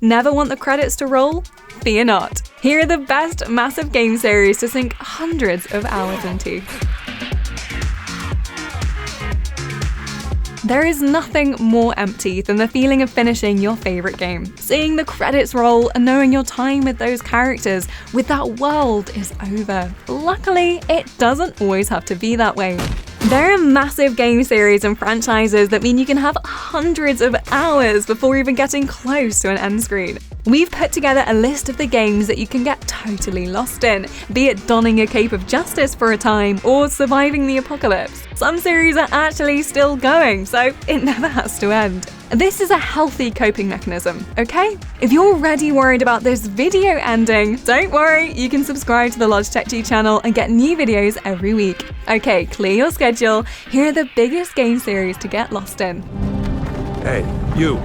Never want the credits to roll? Fear not. Here are the best massive game series to sink hundreds of hours into. There is nothing more empty than the feeling of finishing your favorite game. Seeing the credits roll and knowing your time with those characters, with that world, is over. Luckily, it doesn't always have to be that way. There are massive game series and franchises that mean you can have hundreds of hours before even getting close to an end screen. We've put together a list of the games that you can get totally lost in, be it donning a cape of justice for a time or surviving the apocalypse. Some series are actually still going, so it never has to end. This is a healthy coping mechanism, okay? If you're already worried about this video ending, don't worry, you can subscribe to the Logitech G channel and get new videos every week. Okay, clear your schedule. Here are the biggest game series to get lost in. Hey, you're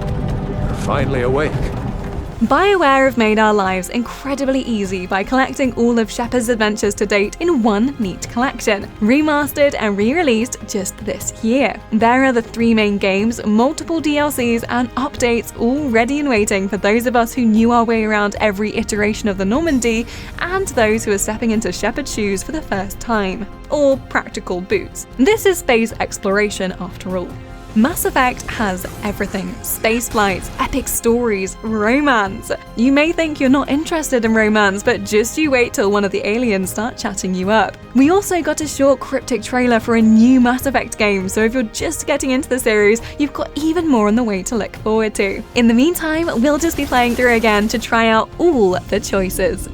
finally awake. BioWare have made our lives incredibly easy by collecting all of Shepard's adventures to date in one neat collection, remastered and re-released just this year. There are the 3 main games, multiple DLCs and updates all ready and waiting for those of us who knew our way around every iteration of the Normandy and those who are stepping into Shepard's shoes for the first time. Or practical boots. This is space exploration after all. Mass Effect has everything. Space flights, epic stories, romance. You may think you're not interested in romance, but just you wait till one of the aliens start chatting you up. We also got a short cryptic trailer for a new Mass Effect game, so if you're just getting into the series, you've got even more on the way to look forward to. In the meantime, we'll just be playing through again to try out all the choices.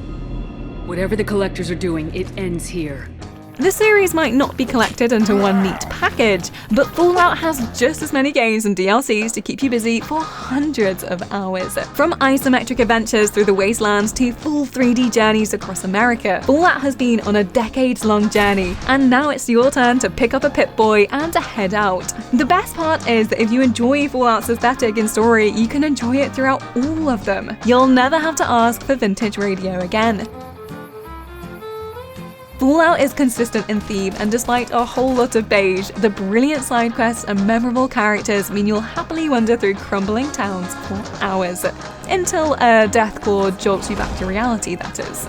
Whatever the collectors are doing, it ends here. The series might not be collected into one neat package, but Fallout has just as many games and DLCs to keep you busy for hundreds of hours. From isometric adventures through the wastelands to full 3D journeys across America, Fallout has been on a decades-long journey, and now it's your turn to pick up a Pip-Boy and to head out. The best part is that if you enjoy Fallout's aesthetic and story, you can enjoy it throughout all of them. You'll never have to ask for vintage radio again. Fallout is consistent in theme, and despite a whole lot of beige, the brilliant side quests and memorable characters mean you'll happily wander through crumbling towns for hours. Until a deathcore jolts you back to reality, that is.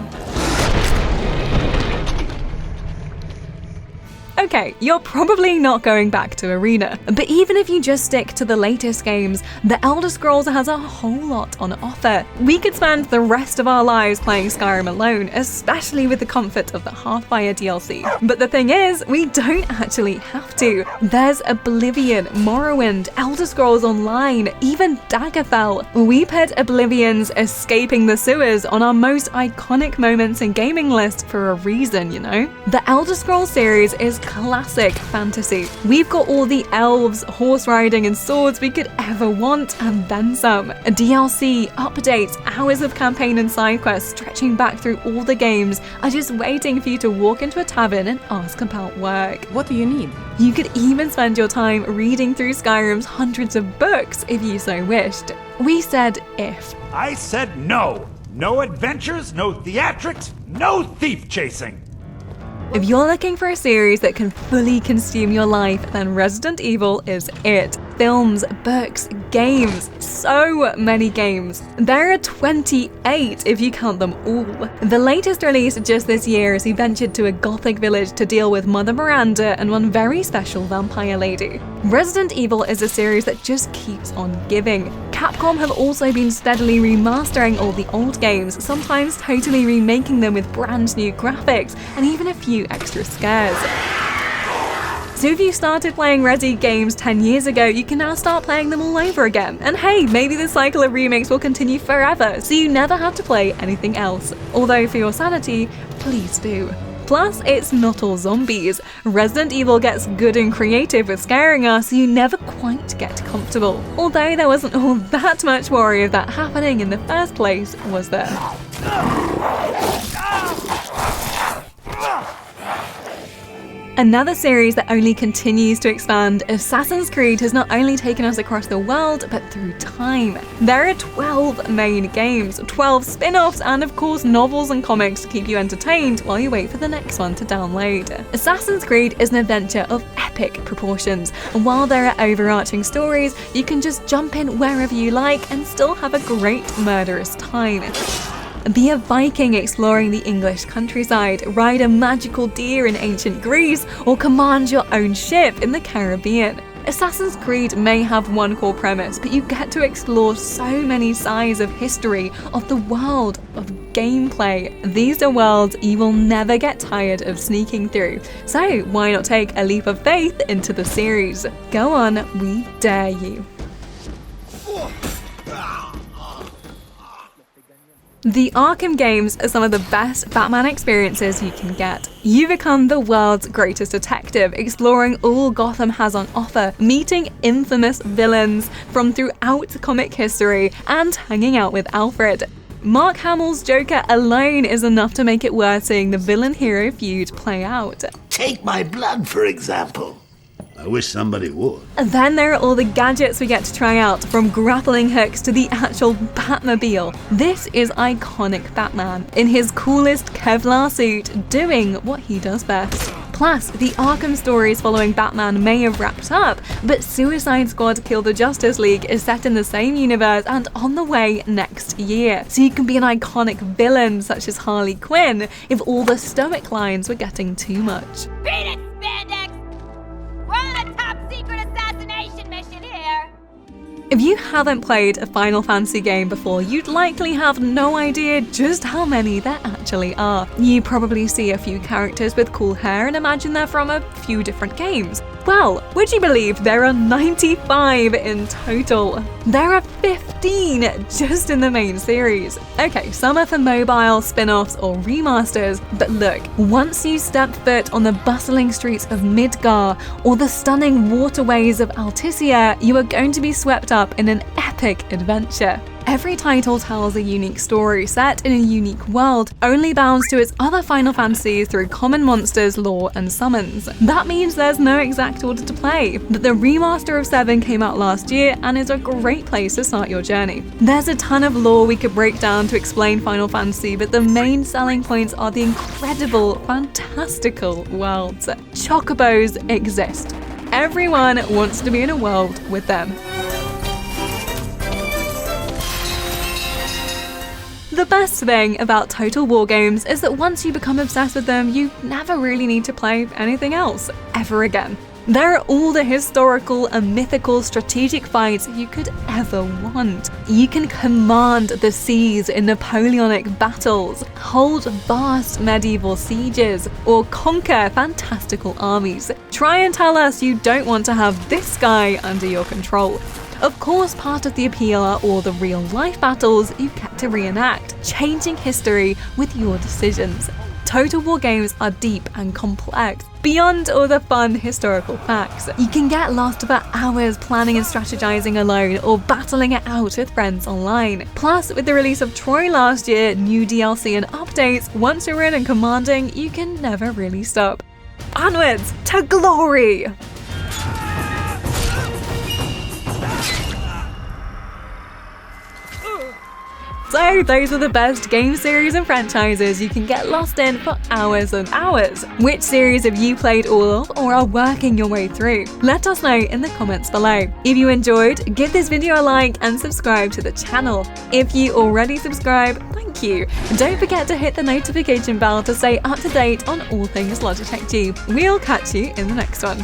Okay, you're probably not going back to Arena, but even if you just stick to the latest games, The Elder Scrolls has a whole lot on offer. We could spend the rest of our lives playing Skyrim alone, especially with the comfort of the Hearthfire DLC. But the thing is, we don't actually have to. There's Oblivion, Morrowind, Elder Scrolls Online, even Daggerfall. We put Oblivion's Escaping the Sewers on our most iconic moments in gaming list for a reason, you know? The Elder Scrolls series is classic fantasy. We've got all the elves, horse riding and swords we could ever want, and then some. A DLC, updates, hours of campaign and side quests stretching back through all the games are just waiting for you to walk into a tavern and ask about work. What do you need? You could even spend your time reading through Skyrim's hundreds of books if you so wished. We said if. I said no! No adventures, no theatrics, no thief chasing! If you're looking for a series that can fully consume your life, then Resident Evil is it. Films, books, games, so many games. There are 28 if you count them all. The latest release just this year is he ventured to a gothic village to deal with Mother Miranda and one very special vampire lady. Resident Evil is a series that just keeps on giving. Capcom have also been steadily remastering all the old games, sometimes totally remaking them with brand new graphics and even a few extra scares. So if you started playing Resi games 10 years ago, you can now start playing them all over again. And hey, maybe the cycle of remakes will continue forever, so you never have to play anything else. Although for your sanity, please do. Plus, it's not all zombies. Resident Evil gets good and creative with scaring us, so you never quite get comfortable. Although there wasn't all that much worry of that happening in the first place, was there? Another series that only continues to expand, Assassin's Creed has not only taken us across the world, but through time. There are 12 main games, 12 spin-offs, and of course novels and comics to keep you entertained while you wait for the next one to download. Assassin's Creed is an adventure of epic proportions, and while there are overarching stories, you can just jump in wherever you like and still have a great murderous time. Be a Viking exploring the English countryside, ride a magical deer in ancient Greece, or command your own ship in the Caribbean. Assassin's Creed may have one core premise, but you get to explore so many sides of history, of the world, of gameplay. These are worlds you will never get tired of sneaking through, so why not take a leap of faith into the series? Go on, we dare you. The Arkham games are some of the best Batman experiences you can get. You become the world's greatest detective, exploring all Gotham has on offer, meeting infamous villains from throughout comic history, and hanging out with Alfred. Mark Hamill's Joker alone is enough to make it worth seeing the villain-hero feud play out. Take my blood, for example. I wish somebody would. And then there are all the gadgets we get to try out, from grappling hooks to the actual Batmobile. This is iconic Batman, in his coolest Kevlar suit, doing what he does best. Plus, the Arkham stories following Batman may have wrapped up, but Suicide Squad Kill the Justice League is set in the same universe and on the way next year. So you can be an iconic villain such as Harley Quinn if all the stoic lines were getting too much. Beat it, Spandex! We're on a top-secret assassination mission here! If you haven't played a Final Fantasy game before, you'd likely have no idea just how many there actually are. You probably see a few characters with cool hair and imagine they're from a few different games. Well, would you believe there are 95 in total? There are 15 just in the main series. Okay, some are for mobile, spin-offs, or remasters, but look, once you step foot on the bustling streets of Midgar or the stunning waterways of Alticia, you are going to be swept up in an epic adventure. Every title tells a unique story set in a unique world, only bound to its other Final Fantasies through common monsters, lore, and summons. That means there's no exact order to play, but the remaster of 7 came out last year and is a great place to start your journey. There's a ton of lore we could break down to explain Final Fantasy, but the main selling points are the incredible, fantastical worlds. Chocobos exist. Everyone wants to be in a world with them. The best thing about Total War games is that once you become obsessed with them, you never really need to play anything else, ever again. There are all the historical and mythical strategic fights you could ever want. You can command the seas in Napoleonic battles, hold vast medieval sieges, or conquer fantastical armies. Try and tell us you don't want to have this guy under your control. Of course, part of the appeal are all the real-life battles you get to reenact, changing history with your decisions. Total War games are deep and complex, beyond all the fun historical facts. You can get lost for hours planning and strategizing alone or battling it out with friends online. Plus, with the release of Troy last year, new DLC and updates, once you're in and commanding, you can never really stop. Onwards to glory! So those are the best game series and franchises you can get lost in for hours and hours. Which series have you played all of or are working your way through? Let us know in the comments below. If you enjoyed, give this video a like and subscribe to the channel. If you already subscribe, thank you. And don't forget to hit the notification bell to stay up to date on all things Logitech G. We'll catch you in the next one.